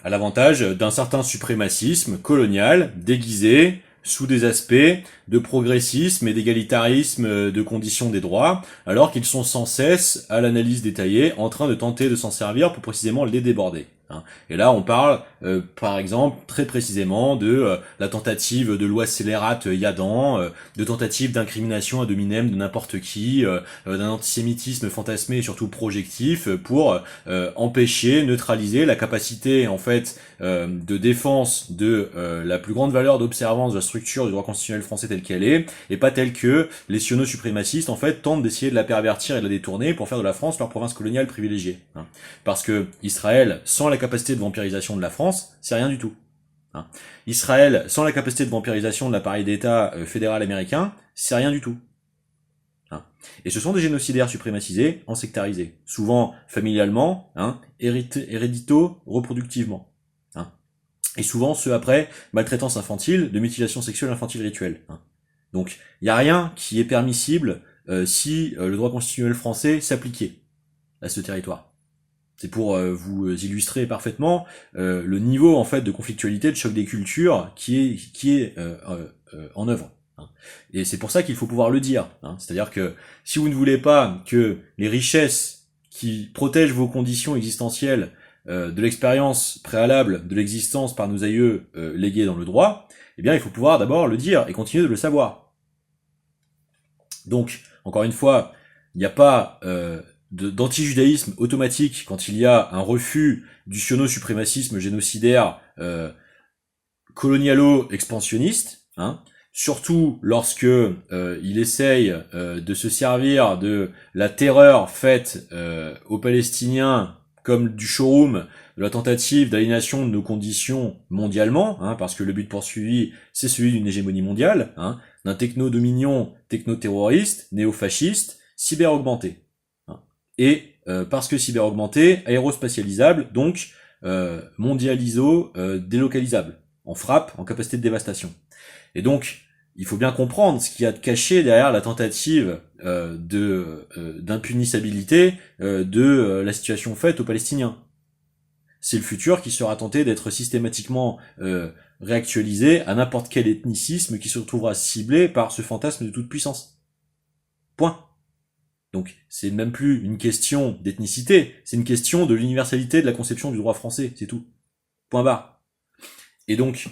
à l'avantage d'un certain suprémacisme colonial déguisé sous des aspects de progressisme et d'égalitarisme de conditions des droits, alors qu'ils sont sans cesse, à l'analyse détaillée, en train de tenter de s'en servir pour précisément les déborder. Et là, on parle, par exemple, très précisément de la tentative de loi scélérate Yadan, de tentative d'incrimination ad hominem de n'importe qui, d'un antisémitisme fantasmé et surtout projectif, pour empêcher, neutraliser la capacité, en fait, de défense de la plus grande valeur d'observance de la structure du droit constitutionnel français telle qu'elle est, et pas telle que les siono-suprémacistes, en fait, tentent d'essayer de la pervertir et de la détourner pour faire de la France leur province coloniale privilégiée. Parce que Israël, sans la capacité de vampirisation de la France, c'est rien du tout. Israël, sans la capacité de vampirisation de l'appareil d'État fédéral américain, c'est rien du tout. Et ce sont des génocidaires suprémacisés, en sectarisés, souvent familialement, hérédito-reproductivement. Et souvent ceux après maltraitance infantile, de mutilation sexuelle infantile rituelle. Donc il n'y a rien qui est permissible si le droit constitutionnel français s'appliquait à ce territoire. C'est pour vous illustrer parfaitement le niveau en fait de conflictualité, de choc des cultures qui est en œuvre. Et c'est pour ça qu'il faut pouvoir le dire. C'est-à-dire que si vous ne voulez pas que les richesses qui protègent vos conditions existentielles de l'expérience préalable de l'existence par nos aïeux légués dans le droit, eh bien il faut pouvoir d'abord le dire et continuer de le savoir. Donc, encore une fois, il n'y a pas d'anti-judaïsme automatique quand il y a un refus du siono-suprémacisme génocidaire colonialo-expansionniste, surtout lorsque il essaye de se servir de la terreur faite aux Palestiniens comme du showroom, de la tentative d'aliénation de nos conditions mondialement, parce que le but poursuivi, c'est celui d'une hégémonie mondiale, d'un techno-dominion techno-terroriste, néo-fasciste, cyber-augmenté. Et parce que cyber-augmenté, aérospatialisable, donc mondialiso-délocalisable, en frappe, en capacité de dévastation. Et donc, il faut bien comprendre ce qu'il y a de caché derrière la tentative d'impunissabilité de la situation faite aux Palestiniens. C'est le futur qui sera tenté d'être systématiquement réactualisé à n'importe quel ethnicisme qui se retrouvera ciblé par ce fantasme de toute puissance. Point. Donc, c'est même plus une question d'ethnicité, c'est une question de l'universalité de la conception du droit français, c'est tout. Point barre. Et donc,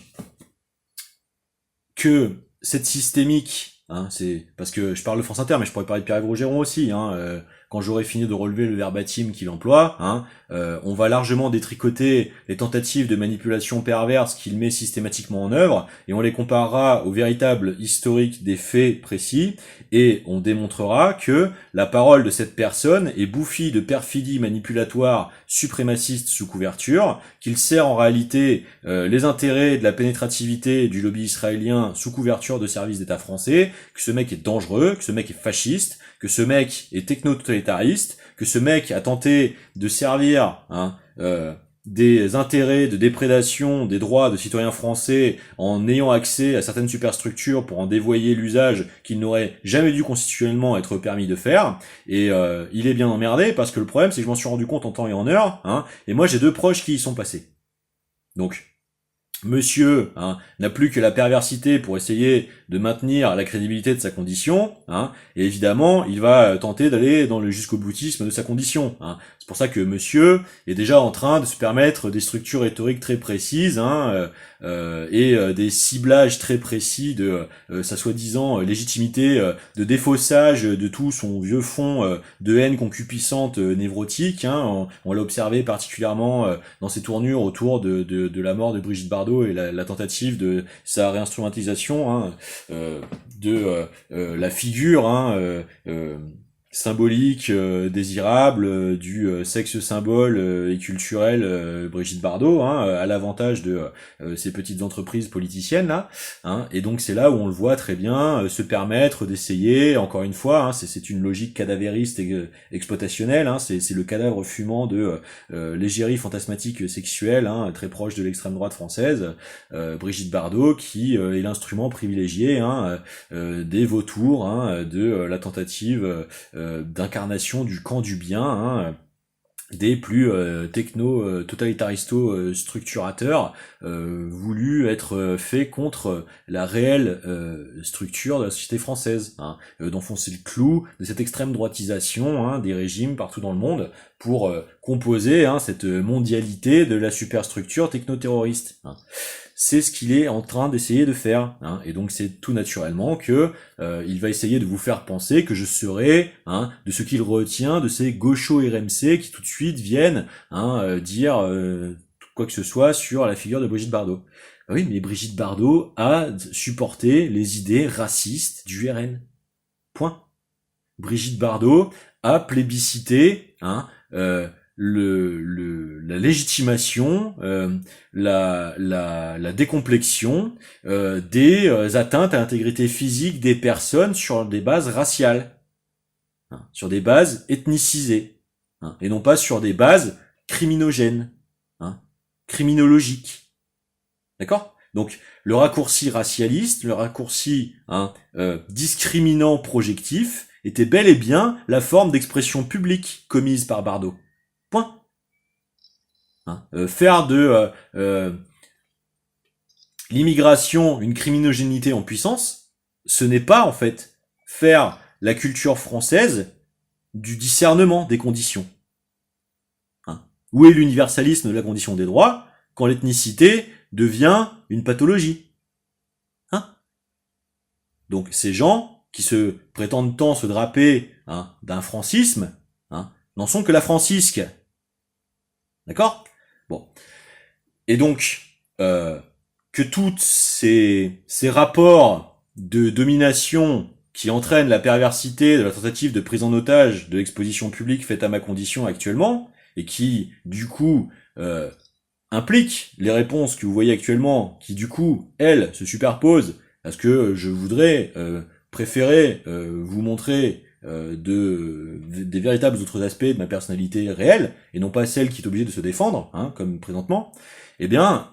que cette systémique, c'est parce que je parle de France Inter, mais je pourrais parler de Pierre-Yves Rougeron aussi, quand j'aurai fini de relever le verbatim qu'il emploie, on va largement détricoter les tentatives de manipulation perverse qu'il met systématiquement en œuvre, et on les comparera au véritable historique des faits précis, et on démontrera que la parole de cette personne est bouffie de perfidie manipulatoire suprémaciste sous couverture, qu'il sert en réalité les intérêts de la pénétrativité du lobby israélien sous couverture de services d'État français, que ce mec est dangereux, que ce mec est fasciste, que ce mec est techno-totalitariste, que ce mec a tenté de servir des intérêts de déprédation des droits de citoyens français en ayant accès à certaines superstructures pour en dévoyer l'usage qu'il n'aurait jamais dû constitutionnellement être permis de faire. Et il est bien emmerdé parce que le problème c'est que je m'en suis rendu compte en temps et en heure, et moi j'ai deux proches qui y sont passés. Donc, monsieur n'a plus que la perversité pour essayer de maintenir la crédibilité de sa condition, et évidemment, il va tenter d'aller dans le jusqu'au boutisme de sa condition. C'est pour ça que monsieur est déjà en train de se permettre des structures rhétoriques très précises, et des ciblages très précis de sa soi-disant légitimité de défaussage de tout son vieux fond de haine concupiscente névrotique. On l'a observé particulièrement dans ses tournures autour de la mort de Brigitte Bardot et la tentative de sa réinstrumentalisation de la figure symbolique, désirable, du sexe symbole et culturel Brigitte Bardot, à l'avantage de ces petites entreprises politiciennes là, et donc c'est là où on le voit très bien se permettre d'essayer, encore une fois, c'est une logique cadavériste et exploitationnelle, c'est le cadavre fumant de l'égérie fantasmatique sexuelle, très proche de l'extrême droite française, Brigitte Bardot qui est l'instrument privilégié des vautours, de la tentative d'incarnation du camp du bien, des plus totalitaristes structurateurs voulu être fait contre la réelle structure de la société française, hein, d'enfoncer le clou de cette extrême droitisation, hein, des régimes partout dans le monde pour composer, hein, cette mondialité de la superstructure techno-terroriste, hein. C'est ce qu'il est en train d'essayer de faire, hein. Et donc c'est tout naturellement que il va essayer de vous faire penser que je serai, hein, de ce qu'il retient de ces gauchos RMC qui tout de suite viennent, hein, dire quoi que ce soit sur la figure de Brigitte Bardot. Ah oui, mais Brigitte Bardot a supporté les idées racistes du RN. Point. Brigitte Bardot a plébiscité, hein, la légitimation, la décomplexion des atteintes à l'intégrité physique des personnes sur des bases raciales, hein, sur des bases ethnicisées, hein, et non pas sur des bases criminogènes, hein, criminologiques. D'accord ? Donc le raccourci racialiste, le raccourci, hein, discriminant projectif était bel et bien la forme d'expression publique commise par Bardot. Point. Hein, faire de l'immigration une criminogénité en puissance, ce n'est pas en fait faire la culture française du discernement des conditions. Hein. Où est l'universalisme de la condition des droits quand l'ethnicité devient une pathologie? Hein? Donc ces gens qui se prétendent tant se draper, hein, d'un francisme, hein, n'en sont que la francisque. D'accord? Bon. Et donc, que tous ces rapports de domination qui entraînent la perversité de la tentative de prise en otage de l'exposition publique faite à ma condition actuellement, et qui, du coup, impliquent les réponses que vous voyez actuellement, qui, du coup, elles, se superposent à ce que je voudrais préférer vous montrer des véritables autres aspects de ma personnalité réelle, et non pas celle qui est obligée de se défendre, hein, comme présentement, eh bien,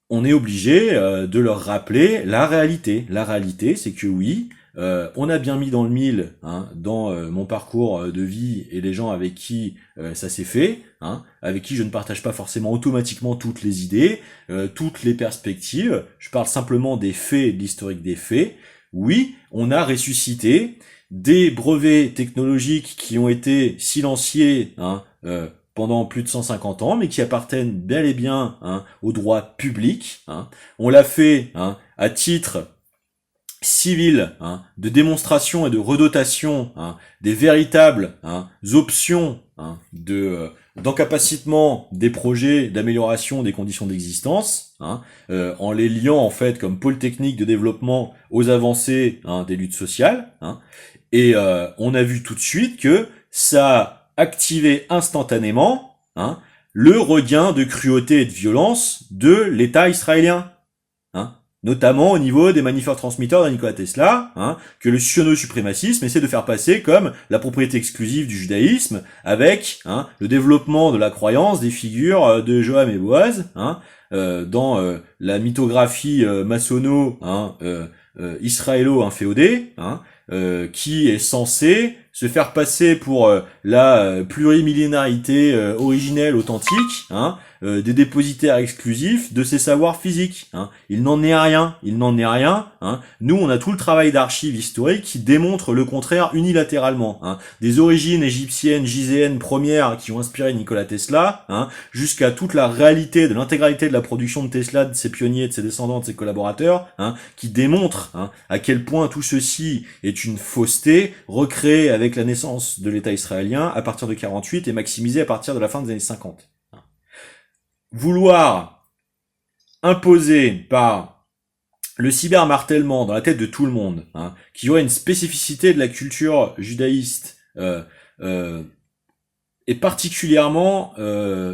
on est obligé de leur rappeler la réalité. La réalité, c'est que oui, on a bien mis dans le mille, hein, dans mon parcours de vie et les gens avec qui ça s'est fait, hein, avec qui je ne partage pas forcément automatiquement toutes les idées, toutes les perspectives. Je parle simplement des faits, de l'historique des faits. Oui, on a ressuscité des brevets technologiques qui ont été silenciés, hein, pendant plus de 150 ans, mais qui appartiennent bel et bien, hein, au droit public. Hein. On l'a fait, hein, à titre civil, hein, de démonstration et de redotation, hein, des véritables, hein, options, hein, d'encapacitement des projets d'amélioration des conditions d'existence, hein, en les liant en fait comme pôle technique de développement aux avancées, hein, des luttes sociales. Hein. Et on a vu tout de suite que ça a activé instantanément, hein, le regain de cruauté et de violence de l'État israélien, hein, notamment au niveau des mammifères-transmetteurs de Nikola Tesla, hein, que le siono-suprémacisme essaie de faire passer comme la propriété exclusive du judaïsme, avec, hein, le développement de la croyance des figures de Joam et Boaz, hein, dans la mythographie maçonno, hein, israélo-inféodée, hein, qui est censé se faire passer pour la plurimillénarité originelle, authentique, hein, des dépositaires exclusifs de ces savoirs physiques. Hein. Il n'en est rien, il n'en est rien. Hein. Nous, on a tout le travail d'archives historiques qui démontre le contraire unilatéralement. Hein. Des origines égyptiennes, giséennes premières qui ont inspiré Nikola Tesla, hein, jusqu'à toute la réalité de l'intégralité de la production de Tesla, de ses pionniers, de ses descendants, de ses collaborateurs, hein, qui démontre, hein, à quel point tout ceci est une fausseté recréée avec la naissance de l'État israélien à partir de 48 et maximisée à partir de la fin des années 50. Vouloir imposer par le cybermartèlement dans la tête de tout le monde, hein, qu'il y aurait une spécificité de la culture judaïste, et particulièrement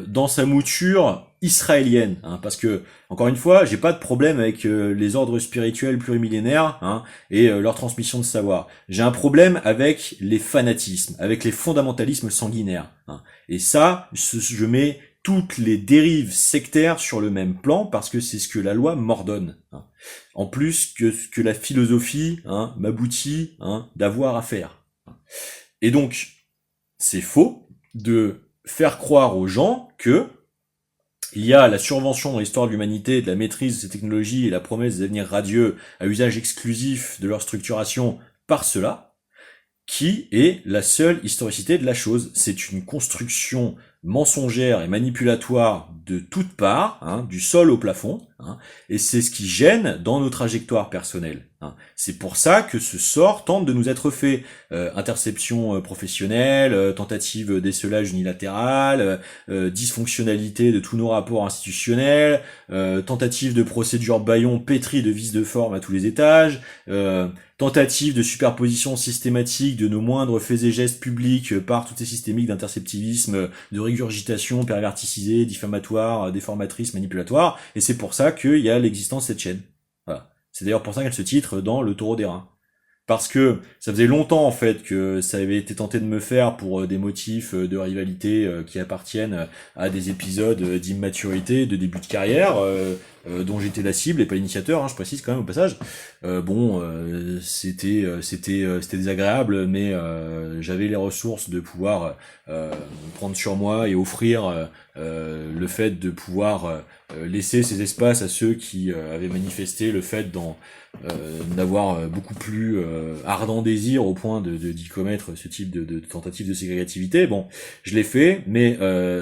dans sa mouture israélienne, hein, parce que encore une fois, j'ai pas de problème avec les ordres spirituels plurimillénaires, hein, et leur transmission de savoir. J'ai un problème avec les fanatismes, avec les fondamentalismes sanguinaires, hein. Et ça, je mets toutes les dérives sectaires sur le même plan parce que c'est ce que la loi m'ordonne, hein. En plus que ce que la philosophie, hein, m'aboutit, hein, d'avoir à faire. Et donc, c'est faux. de faire croire aux gens que il y a la survention dans l'histoire de l'humanité de la maîtrise de ces technologies et la promesse des avenirs radieux à usage exclusif de leur structuration par cela, qui est la seule historicité de la chose. C'est une construction mensongère et manipulatoire de toutes parts, hein, du sol au plafond, hein, et c'est ce qui gêne dans nos trajectoires personnelles. Hein. C'est pour ça que ce sort tente de nous être fait. Interception professionnelle, tentative d'esselage unilatéral, dysfonctionnalité de tous nos rapports institutionnels, tentative de procédure bâillon pétrie de vices de forme à tous les étages, tentative de superposition systématique de nos moindres faits et gestes publics par toutes ces systémiques d'interceptivisme, de régurgitation perverticisée, diffamatoire, déformatrice, manipulatoire, et c'est pour ça qu'il y a l'existence de cette chaîne. Voilà. C'est d'ailleurs pour ça qu'elle se titre dans le taureau d'airain. Parce que ça faisait longtemps en fait que ça avait été tenté de me faire pour des motifs de rivalité qui appartiennent à des épisodes d'immaturité, de début de carrière, dont j'étais la cible et pas l'initiateur, hein, je précise quand même au passage. C'était désagréable, mais j'avais les ressources de pouvoir prendre sur moi et offrir le fait de pouvoir laisser ces espaces à ceux qui avaient manifesté le fait d'avoir beaucoup plus ardent désir au point d'y commettre ce type de tentative de ségrégativité. Bon, je l'ai fait, mais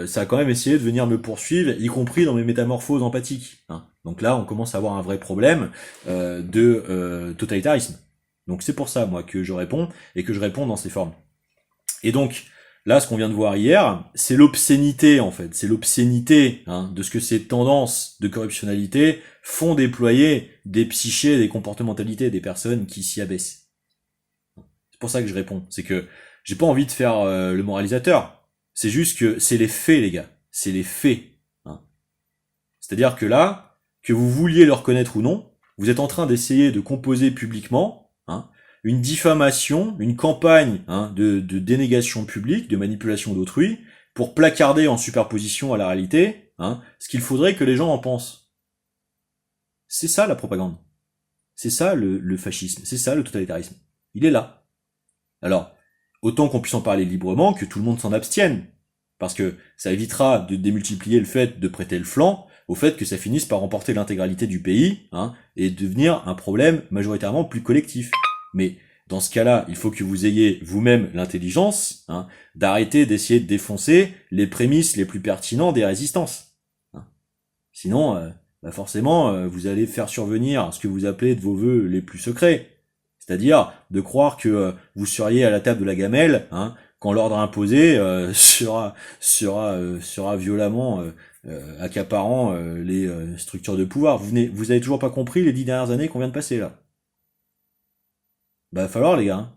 ça a quand même essayé de venir me poursuivre, y compris dans mes métamorphoses empathiques. Hein. Donc là, on commence à avoir un vrai problème de totalitarisme. Donc c'est pour ça, moi, que je réponds, et que je réponds dans ces formes. Et donc, là, ce qu'on vient de voir hier, c'est l'obscénité, en fait. C'est l'obscénité de ce que ces tendances de corruptionnalité font déployer des psychés, des comportementalités des personnes qui s'y abaissent. C'est pour ça que je réponds. C'est que j'ai pas envie de faire le moralisateur. C'est juste que c'est les faits, les gars. C'est les faits. Hein. C'est-à-dire que là, que vous vouliez le reconnaître ou non, vous êtes en train d'essayer de composer publiquement une diffamation, une campagne de dénégation publique, de manipulation d'autrui, pour placarder en superposition à la réalité ce qu'il faudrait que les gens en pensent. C'est ça la propagande. C'est ça le fascisme. C'est ça le totalitarisme. Il est là. Alors, autant qu'on puisse en parler librement, que tout le monde s'en abstienne. Parce que ça évitera de démultiplier le fait de prêter le flanc au fait que ça finisse par remporter l'intégralité du pays et devenir un problème majoritairement plus collectif. Mais dans ce cas-là, il faut que vous ayez vous-même l'intelligence d'arrêter d'essayer de défoncer les prémices les plus pertinents des résistances. Sinon, forcément, vous allez faire survenir ce que vous appelez de vos vœux les plus secrets. C'est-à-dire de croire que vous seriez à la table de la gamelle quand l'ordre imposé sera violemment accaparant les structures de pouvoir. Vous avez toujours pas compris les 10 dernières années qu'on vient de passer là. Va falloir les gars.